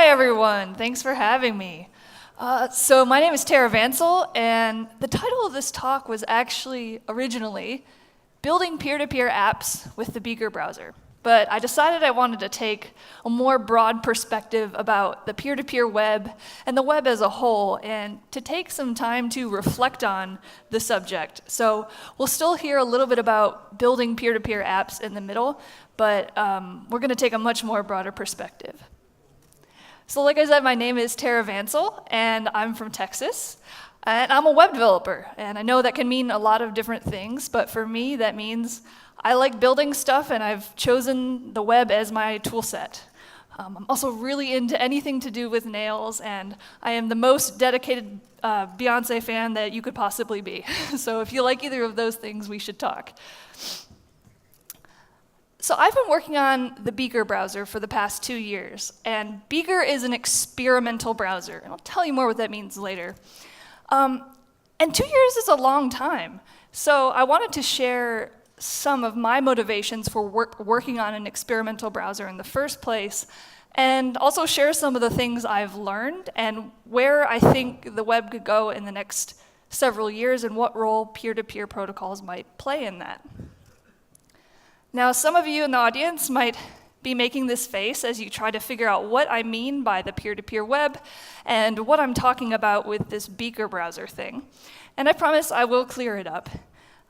Hi, everyone. Thanks for having me. So my name is Vancil, and the title of this talk was actually originally Building Peer-to-Peer Apps with the Beaker browser. But I decided I wanted to take a more broad perspective about the peer-to-peer web and the web as a whole, and to take some time to reflect on the subject. So we'll still hear a little bit about building peer-to-peer apps in the middle, but we're going to take a much more broader perspective. So like I said, my name is Vancil, and I'm from Texas. And I'm a web developer, and I know that can mean a lot of different things, but for me, that means I like building stuff, and I've chosen the web as my tool set. I'm also really into anything to do with nails, and I am the most dedicated Beyonce fan that you could possibly be. So if you like either of those things, we should talk. So I've been working on the Beaker browser for the past 2 years, and Beaker is an experimental browser, and I'll tell you more what that means later. And 2 years is a long time, so I wanted to share some of my motivations for working on an experimental browser in the first place, and also share some of the things I've learned and where I think the web could go in the next several years and what role peer-to-peer protocols might play in that. Now, some of you in the audience might be making this face as you try to figure out what I mean by the peer-to-peer web and what I'm talking about with this Beaker browser thing. And I promise I will clear it up.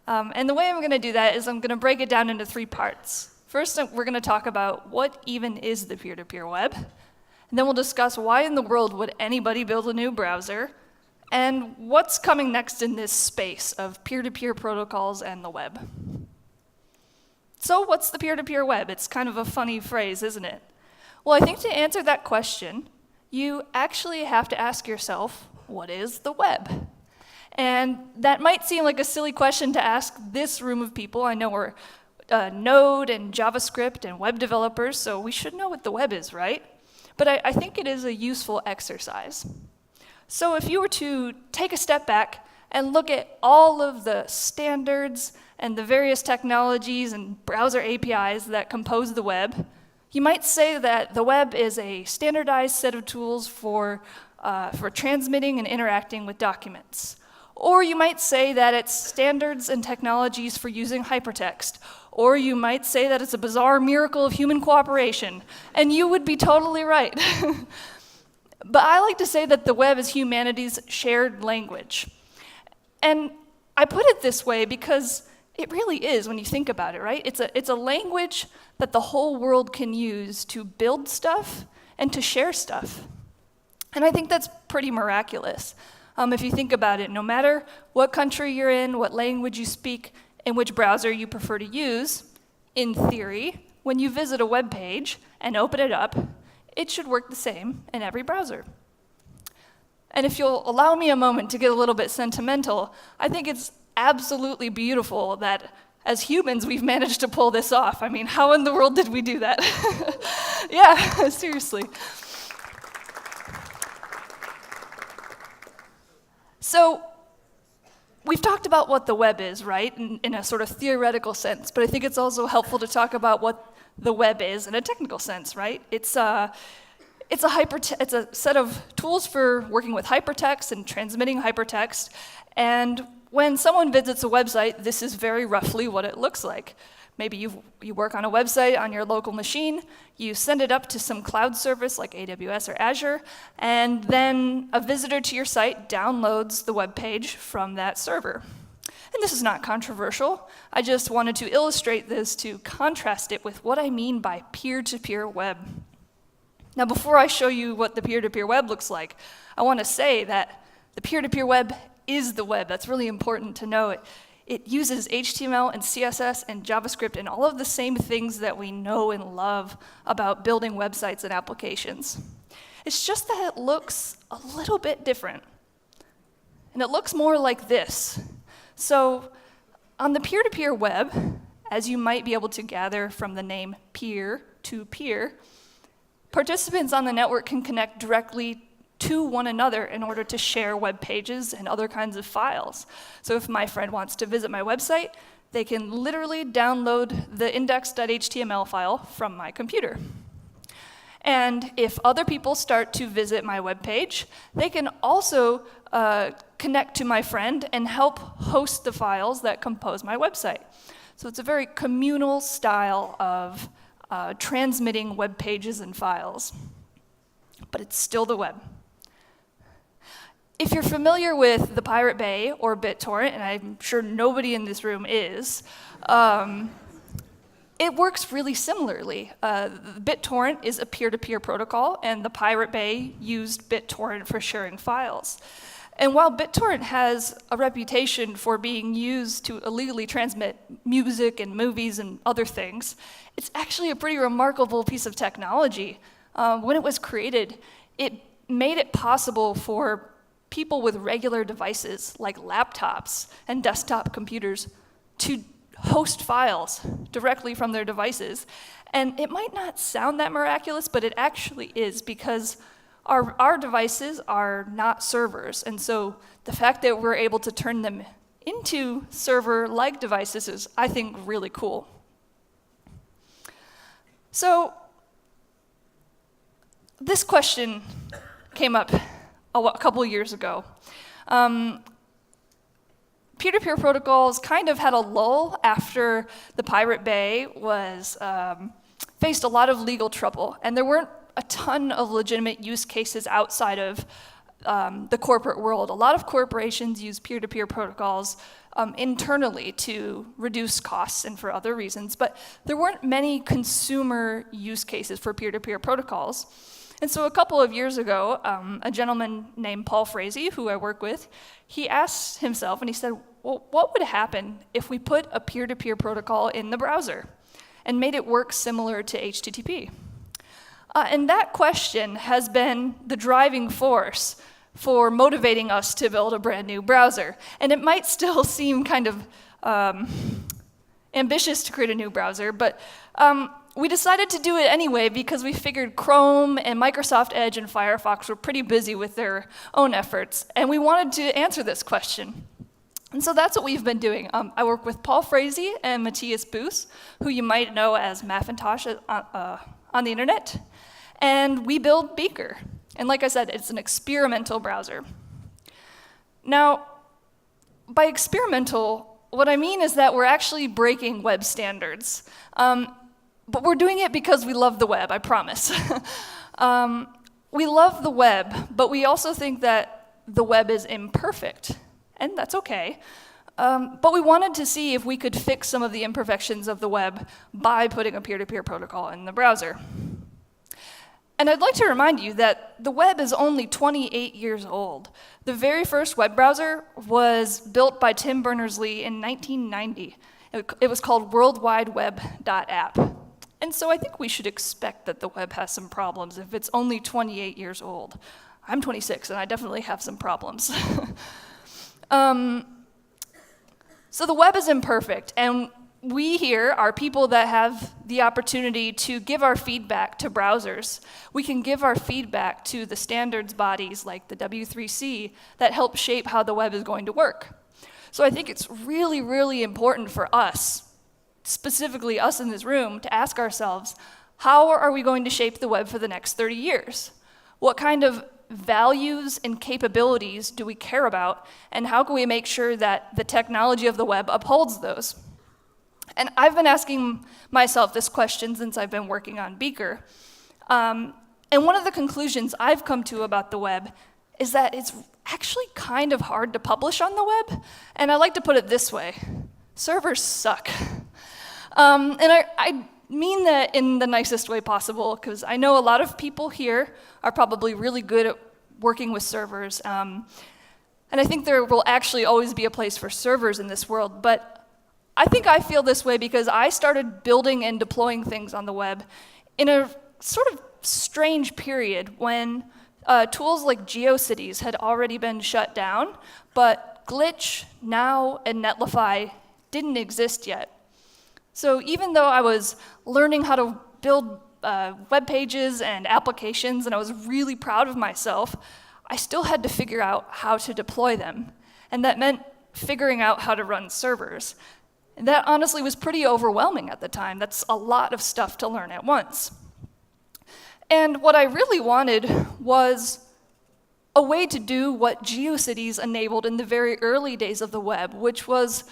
And the way I'm going to do that is I'm going to break it down into 3 parts. First, we're going to talk about what even is the peer-to-peer web. And then we'll discuss why in the world would anybody build a new browser, and what's coming next in this space of peer-to-peer protocols and the web. So what's the peer-to-peer web? It's kind of a funny phrase, isn't it? Well, I think to answer that question, you actually have to ask yourself, what is the web? And that might seem like a silly question to ask this room of people. I know we're Node and JavaScript and web developers, so we should know what the web is, right? But I think it is a useful exercise. So if you were to take a step back and look at all of the standards and the various technologies and browser APIs that compose the web, you might say that the web is a standardized set of tools for transmitting and interacting with documents. Or you might say that it's standards and technologies for using hypertext. Or you might say that it's a bizarre miracle of human cooperation. And you would be totally right. But I like to say that the web is humanity's shared language. And I put it this way because it really is when you think about it, right? It's a language that the whole world can use to build stuff and to share stuff. And I think that's pretty miraculous. If you think about it, no matter what country you're in, what language you speak, and which browser you prefer to use, in theory, when you visit a web page and open it up, it should work the same in every browser. And if you'll allow me a moment to get a little bit sentimental, I think it's absolutely beautiful that as humans we've managed to pull this off. I mean, how in the world did we do that? Yeah, seriously. So we've talked about what the web is, right, in a sort of theoretical sense, but I think it's also helpful to talk about what the web is in a technical sense, right? It's a set of tools for working with hypertext and transmitting hypertext, and when someone visits a website, this is very roughly what it looks like. Maybe you work on a website on your local machine, you send it up to some cloud service like AWS or Azure, and then a visitor to your site downloads the web page from that server. And this is not controversial. I just wanted to illustrate this to contrast it with what I mean by peer-to-peer web. Now, before I show you what the peer-to-peer web looks like, I want to say that the peer-to-peer web is the web. That's really important to know. It uses HTML and CSS and JavaScript and all of the same things that we know and love about building websites and applications. It's just that it looks a little bit different. And it looks more like this. So on the peer-to-peer web, as you might be able to gather from the name peer-to-peer, participants on the network can connect directly to one another in order to share web pages and other kinds of files. So if my friend wants to visit my website, they can literally download the index.html file from my computer. And if other people start to visit my webpage, they can also connect to my friend and help host the files that compose my website. So it's a very communal style of transmitting web pages and files. But it's still the web. If you're familiar with the Pirate Bay or BitTorrent, and I'm sure nobody in this room is, it works really similarly. BitTorrent is a peer-to-peer protocol, and the Pirate Bay used BitTorrent for sharing files. And while BitTorrent has a reputation for being used to illegally transmit music and movies and other things, it's actually a pretty remarkable piece of technology. When it was created, it made it possible for people with regular devices like laptops and desktop computers to host files directly from their devices. And it might not sound that miraculous, but it actually is, because our devices are not servers. And so the fact that we're able to turn them into server-like devices is, I think, really cool. So this question came up a couple years ago. Peer-to-peer protocols kind of had a lull after the Pirate Bay was faced a lot of legal trouble, and there weren't a ton of legitimate use cases outside of the corporate world. A lot of corporations use peer-to-peer protocols internally to reduce costs and for other reasons, but there weren't many consumer use cases for peer-to-peer protocols. And so a couple of years ago, a gentleman named Paul Frazee, who I work with, he asked himself, and he said, well, what would happen if we put a peer-to-peer protocol in the browser and made it work similar to HTTP? And that question has been the driving force for motivating us to build a brand new browser. And it might still seem kind of ambitious to create a new browser, but we decided to do it anyway because we figured Chrome and Microsoft Edge and Firefox were pretty busy with their own efforts, and we wanted to answer this question. And so that's what we've been doing. I work with Paul Frazee and Matthias Boos, who you might know as Macintosh on the internet, and we build Beaker. And like I said, it's an experimental browser. Now, by experimental, what I mean is that we're actually breaking web standards. But we're doing it because we love the web, I promise. We love the web, but we also think that the web is imperfect, and that's okay. But we wanted to see if we could fix some of the imperfections of the web by putting a peer-to-peer protocol in the browser. And I'd like to remind you that the web is only 28 years old. The very first web browser was built by Tim Berners-Lee in 1990. It was called worldwideweb.app. And so I think we should expect that the web has some problems if it's only 28 years old. I'm 26, and I definitely have some problems. So the web is imperfect, and we here are people that have the opportunity to give our feedback to browsers. We can give our feedback to the standards bodies like the W3C that help shape how the web is going to work. So I think it's really, really important for us, specifically us in this room, to ask ourselves, how are we going to shape the web for the next 30 years? What kind of values and capabilities do we care about, and how can we make sure that the technology of the web upholds those? And I've been asking myself this question since I've been working on Beaker. And one of the conclusions I've come to about the web is that it's actually kind of hard to publish on the web. And I like to put it this way: servers suck. And I mean that in the nicest way possible, because I know a lot of people here are probably really good at working with servers. And I think there will actually always be a place for servers in this world. But I think I feel this way because I started building and deploying things on the web in a sort of strange period when tools like GeoCities had already been shut down, but Glitch, Now, and Netlify didn't exist yet. So even though I was learning how to build web pages and applications, and I was really proud of myself, I still had to figure out how to deploy them. And that meant figuring out how to run servers. And that honestly was pretty overwhelming at the time. That's a lot of stuff to learn at once. And what I really wanted was a way to do what GeoCities enabled in the very early days of the web, which was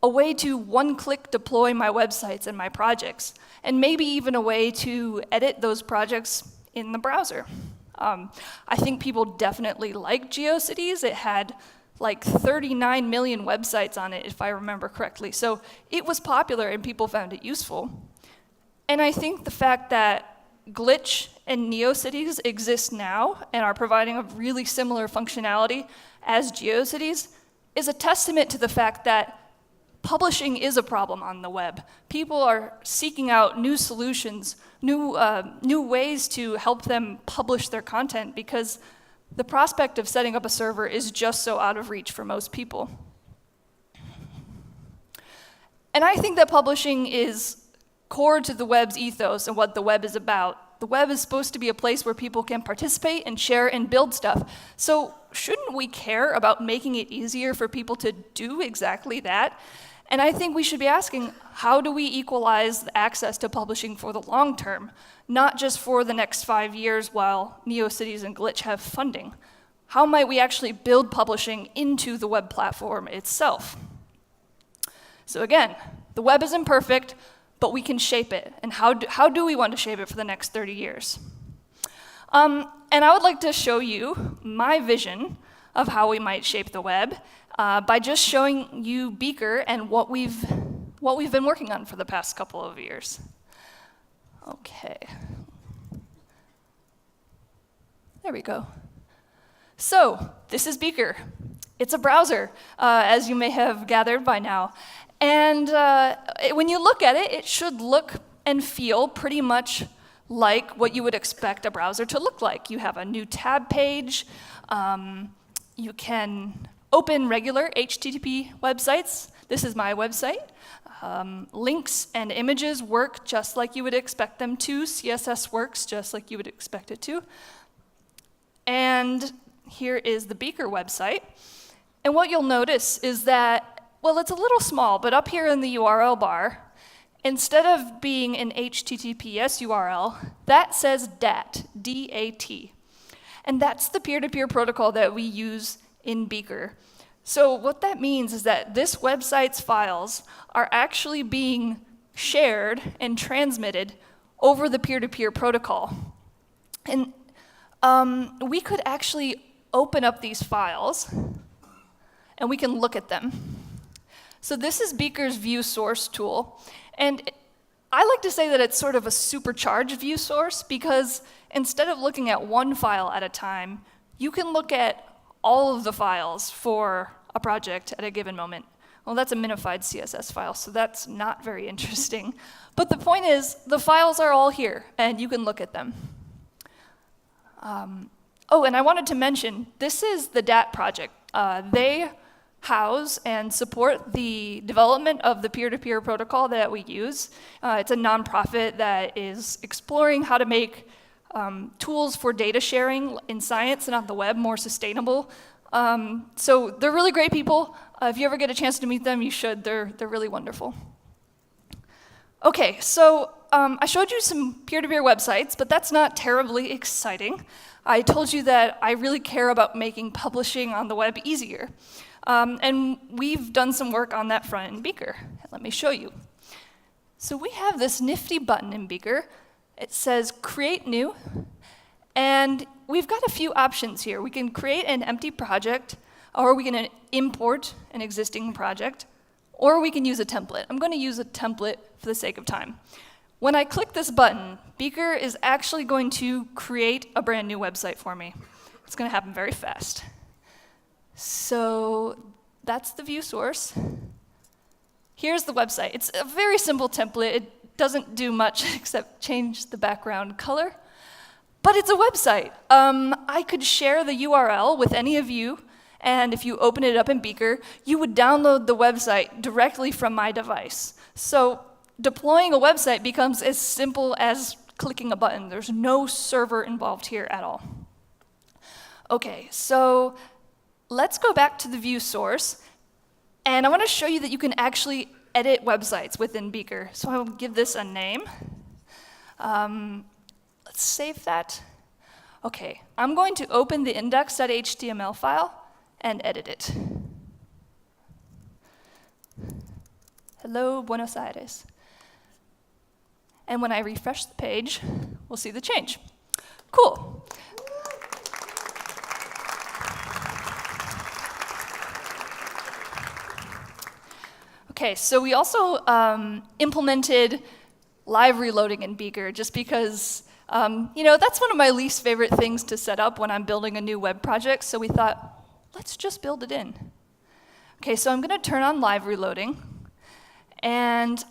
a way to one-click deploy my websites and my projects, and maybe even a way to edit those projects in the browser. I think people definitely like GeoCities. It had like 39 million websites on it, if I remember correctly. So it was popular and people found it useful. And I think the fact that Glitch and NeoCities exist now and are providing a really similar functionality as GeoCities is a testament to the fact that publishing is a problem on the web. People are seeking out new solutions, new ways to help them publish their content because the prospect of setting up a server is just so out of reach for most people. And I think that publishing is core to the web's ethos and what the web is about. The web is supposed to be a place where people can participate and share and build stuff. So shouldn't we care about making it easier for people to do exactly that? And I think we should be asking, how do we equalize the access to publishing for the long term, not just for the next 5 years while NeoCities and Glitch have funding? How might we actually build publishing into the web platform itself? So again, the web isn't perfect, but we can shape it. And how do we want to shape it for the next 30 years? And I would like to show you my vision of how we might shape the web by just showing you Beaker and what we've been working on for the past couple of years. Okay. There we go. So this is Beaker. It's a browser, as you may have gathered by now. And when you look at it, it should look and feel pretty much like what you would expect a browser to look like. You have a new tab page. You can open regular HTTP websites. This is my website. Links and images work just like you would expect them to. CSS works just like you would expect it to. And here is the Beaker website. And what you'll notice is that, well, it's a little small, but up here in the URL bar, instead of being an HTTPS URL, that says DAT, D-A-T. And that's the peer-to-peer protocol that we use in Beaker. So what that means is that this website's files are actually being shared and transmitted over the peer-to-peer protocol. And we could actually open up these files, and we can look at them. So this is Beaker's view source tool. And I like to say that it's sort of a supercharged view source because instead of looking at one file at a time, you can look at all of the files for a project at a given moment. Well, that's a minified CSS file, so that's not very interesting. But the point is, the files are all here, and you can look at them. Oh, and I wanted to mention, this is the DAT project. They house and support the development of the peer-to-peer protocol that we use. It's a nonprofit that is exploring how to make tools for data sharing in science and on the web more sustainable. So they're really great people. If you ever get a chance to meet them, you should. They're really wonderful. Okay, so I showed you some peer-to-peer websites, but that's not terribly exciting. I told you that I really care about making publishing on the web easier. And we've done some work on that front in Beaker. Let me show you. So we have this nifty button in Beaker. It says Create New. And we've got a few options here. We can create an empty project, or we can import an existing project, or we can use a template. I'm going to use a template for the sake of time. When I click this button, Beaker is actually going to create a brand new website for me. It's going to happen very fast. So that's the view source. Here's the website. It's a very simple template. It doesn't do much except change the background color. But it's a website. I could share the URL with any of you, and if you open it up in Beaker, you would download the website directly from my device. So deploying a website becomes as simple as clicking a button. There's no server involved here at all. Okay, so let's go back to the view source, and I want to show you that you can actually edit websites within Beaker. So I'll give this a name. Let's Let's save that. Okay, I'm going to open the index.html file and edit it. Hello, Buenos Aires. And when I refresh the page, we'll see the change. Cool. Okay, so we also implemented live reloading in Beaker just because, that's one of my least favorite things to set up when I'm building a new web project, so we thought, let's just build it in. Okay, so I'm gonna turn on live reloading, and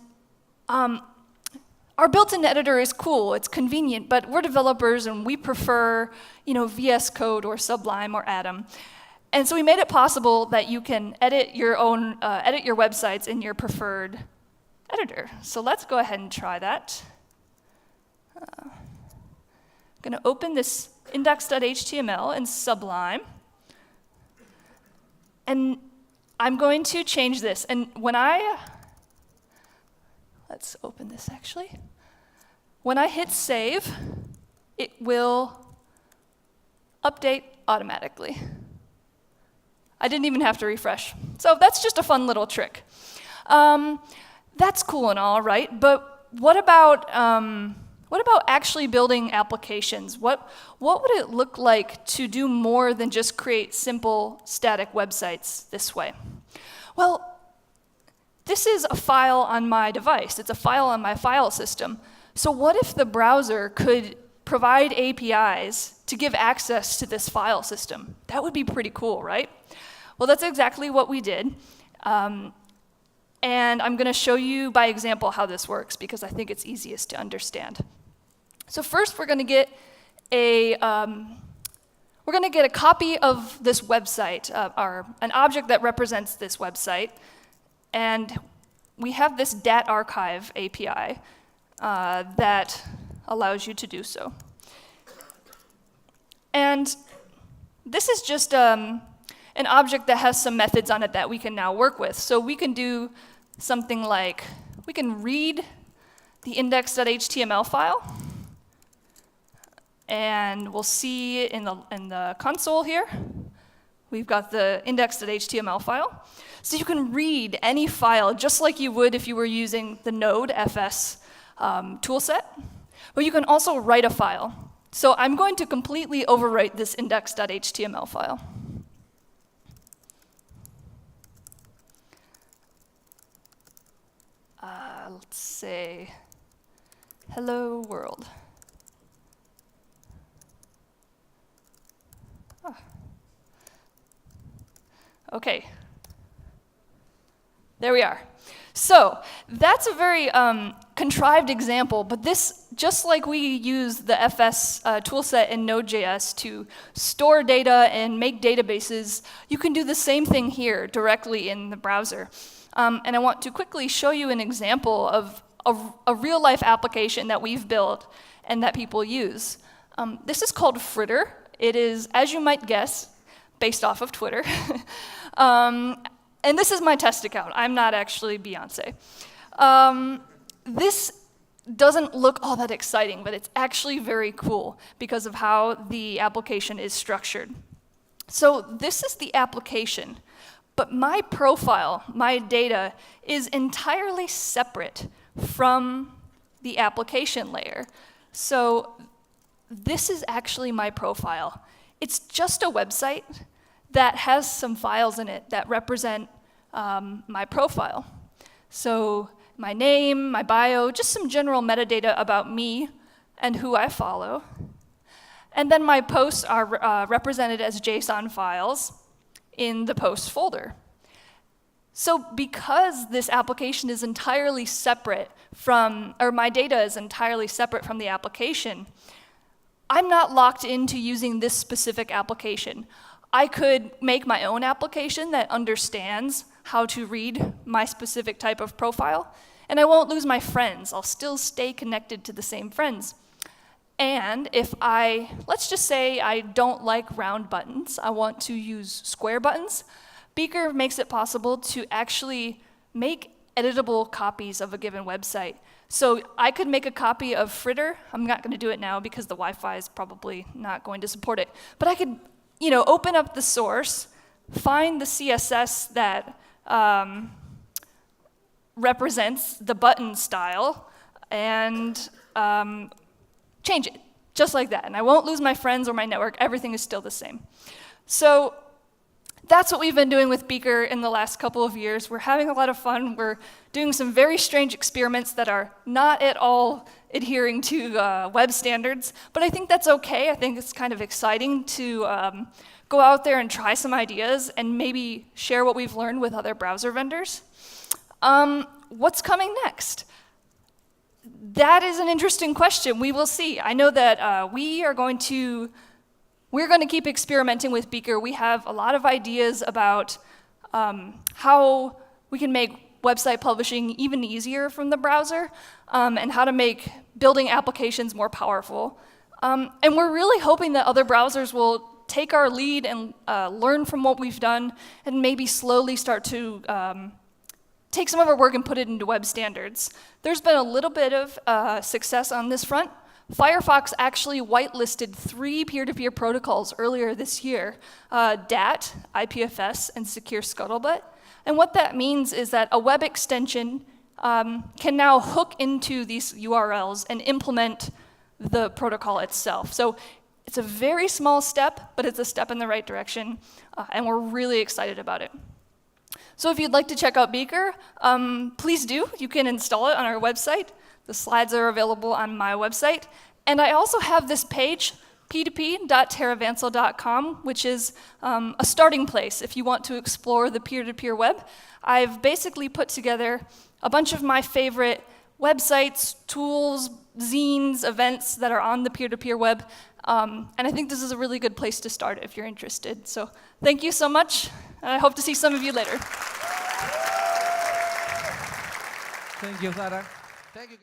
our built-in editor is cool, it's convenient, but we're developers and we prefer, VS Code or Sublime or Atom. And so we made it possible that you can edit your websites in your preferred editor. So let's go ahead and try that. I'm gonna open this index.html in Sublime. And I'm going to change this. And let's open this actually. When I hit save, it will update automatically. I didn't even have to refresh. So that's just a fun little trick. That's cool and all, right? But what about actually building applications? What would it look like to do more than just create simple static websites this way? Well, this is a file on my device. It's a file on my file system. So what if the browser could provide APIs to give access to this file system? That would be pretty cool, right? Well, that's exactly what we did. And I'm going to show you by example how this works because I think it's easiest to understand. So first, we're going to get a copy of this website, an object that represents this website, and we have this DAT archive API that allows you to do so. And this is just an object that has some methods on it that we can now work with. So we can do something like, we can read the index.html file, and we'll see in the console here, we've got the index.html file. So you can read any file just like you would if you were using the Node.fs toolset, but you can also write a file. So I'm going to completely overwrite this index.html file. Let's say, hello world. Oh. Okay. There we are. So that's a very contrived example, but this, just like we use the FS toolset in Node.js to store data and make databases, you can do the same thing here directly in the browser. And I want to quickly show you an example of a real-life application that we've built and that people use. This is called Fritter. It is, as you might guess, based off of Twitter. And this is my test account. I'm not actually Beyonce. This doesn't look all that exciting, but it's actually very cool because of how the application is structured. So this is the application. But my profile, my data, is entirely separate from the application layer. So this is actually my profile. It's just a website that has some files in it that represent my profile. So my name, my bio, just some general metadata about me and who I follow. And then my posts are represented as JSON files in the post folder. So because this application is entirely separate from, or my data is entirely separate from the application, I'm not locked into using this specific application. I could make my own application that understands how to read my specific type of profile, and I won't lose my friends. I'll still stay connected to the same friends. And if let's just say I don't like round buttons, I want to use square buttons, Beaker makes it possible to actually make editable copies of a given website. So I could make a copy of Fritter. I'm not going to do it now because the Wi-Fi is probably not going to support it. But I could, open up the source, find the CSS that represents the button style, and change it, just like that. And I won't lose my friends or my network. Everything is still the same. So that's what we've been doing with Beaker in the last couple of years. We're having a lot of fun. We're doing some very strange experiments that are not at all adhering to web standards, but I think that's okay. I think it's kind of exciting to go out there and try some ideas and maybe share what we've learned with other browser vendors. What's coming next? That is an interesting question. We will see. I know that we're going to keep experimenting with Beaker. We have a lot of ideas about how we can make website publishing even easier from the browser, and how to make building applications more powerful. And we're really hoping that other browsers will take our lead and learn from what we've done and maybe slowly start to take some of our work and put it into web standards. There's been a little bit of success on this front. Firefox actually whitelisted 3 peer-to-peer protocols earlier this year, DAT, IPFS, and Secure Scuttlebutt. And what that means is that a web extension can now hook into these URLs and implement the protocol itself. So it's a very small step, but it's a step in the right direction, and we're really excited about it. So if you'd like to check out Beaker, please do. You can install it on our website. The slides are available on my website. And I also have this page, p2p.terravancil.com, which is a starting place if you want to explore the peer-to-peer web. I've basically put together a bunch of my favorite websites, tools, zines, events that are on the peer-to-peer web. And I think this is a really good place to start if you're interested. So thank you so much, and I hope to see some of you later. Thank you, Sarah. Thank you.